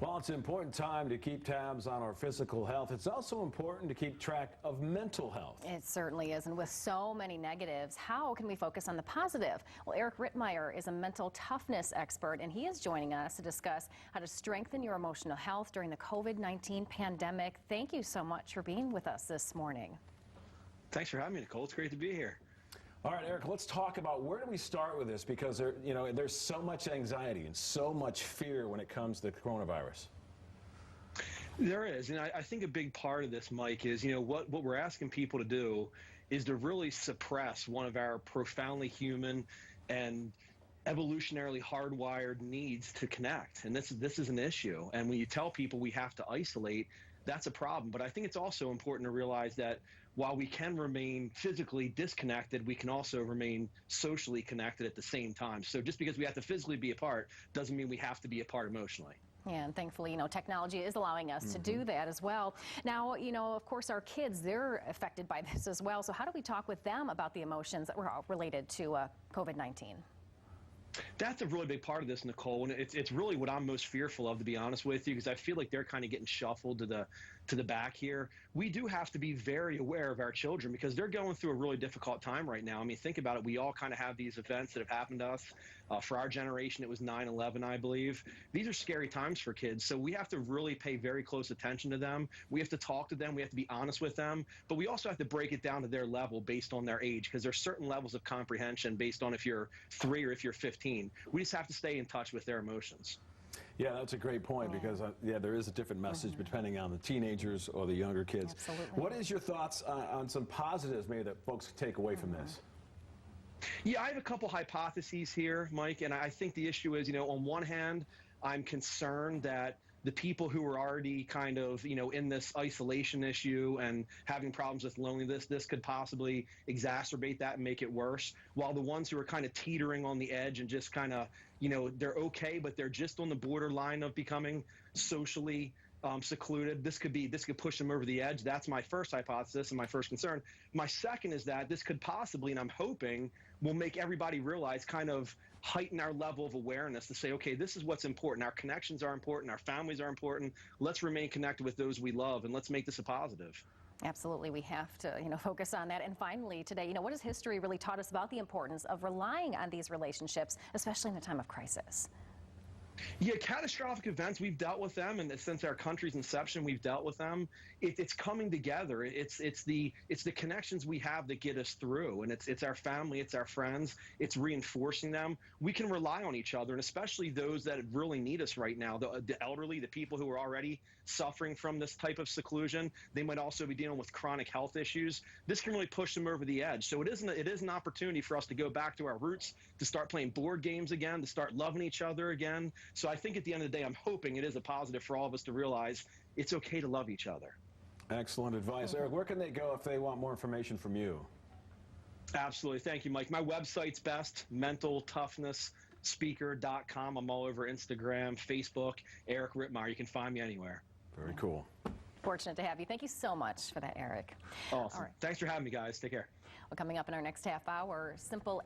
Well, it's an important time to keep tabs on our physical health. It's also important to keep track of mental health. It certainly is, and with so many negatives, how can we focus on the positive? Well, Eric Rittmeyer is a mental toughness expert, and he is joining us to discuss how to strengthen your emotional health during the COVID-19 pandemic. Thank you so much for being with us this morning. Thanks for having me, Nicole. It's great to be here. All right, Eric, let's talk about where do we start with this, because there's so much anxiety and so much fear when it comes to coronavirus. There is, and I think a big part of this, Mike, is what we're asking people to do is to really suppress one of our profoundly human and evolutionarily hardwired needs to connect, and this is an issue. And when you tell people we have to isolate, that's a problem. But I think it's also important to realize that while we can remain physically disconnected, we can also remain socially connected at the same time. So just because we have to physically be apart doesn't mean we have to be apart emotionally. Yeah, and thankfully, technology is allowing us to do that as well. Now, of course, our kids, they're affected by this as well. So how do we talk with them about the emotions that were related to COVID-19? That's a really big part of this, Nicole, and it's really what I'm most fearful of, to be honest with you, because I feel like they're kind of getting shuffled to the back here. We do have to be very aware of our children because they're going through a really difficult time right now. I mean, think about it. We all kind of have these events that have happened to us. For our generation, it was 9/11, I believe. These are scary times for kids, so we have to really pay very close attention to them. We have to talk to them. We have to be honest with them, but we also have to break it down to their level based on their age, because there's certain levels of comprehension based on if you're 3 or if you're 15. We just have to stay in touch with their emotions. Yeah, that's a great point, because there is a different message depending on the teenagers or the younger kids. Absolutely. What is your thoughts on some positives maybe that folks can take away from this? Yeah, I have a couple hypotheses here, Mike, and I think the issue is, on one hand, I'm concerned that the people who are already kind of, in this isolation issue and having problems with loneliness, this could possibly exacerbate that and make it worse. While the ones who are kind of teetering on the edge and just kind of, they're okay, but they're just on the borderline of becoming socially secluded, this could push them over the edge. That's my first hypothesis and my first concern. My second is that this could possibly, and I'm hoping, will make everybody realize, kind of heighten our level of awareness to say, okay, this is what's important. Our connections are important. Our families are important. Let's remain connected with those we love, and let's make this a positive. Absolutely, we have to, focus on that. And finally, today, what has history really taught us about the importance of relying on these relationships, especially in a time of crisis? Yeah, catastrophic events, we've dealt with them, and since our country's inception, we've dealt with them. It's coming together. It's the connections we have that get us through, and it's our family, it's our friends, it's reinforcing them. We can rely on each other, and especially those that really need us right now, the elderly, the people who are already suffering from this type of seclusion. They might also be dealing with chronic health issues. This can really push them over the edge. So it is an opportunity for us to go back to our roots, to start playing board games again, to start loving each other again. So I think at the end of the day, I'm hoping it is a positive for all of us to realize it's okay to love each other. Excellent advice. Eric, where can they go if they want more information from you? Absolutely. Thank you, Mike. My website's best, mentaltoughness.speaker.com. I'm all over Instagram, Facebook, Eric Rittmeyer. You can find me anywhere. Very cool. Fortunate to have you. Thank you so much for that, Eric. Awesome. All right. Thanks for having me, guys. Take care. Well, coming up in our next half hour, simple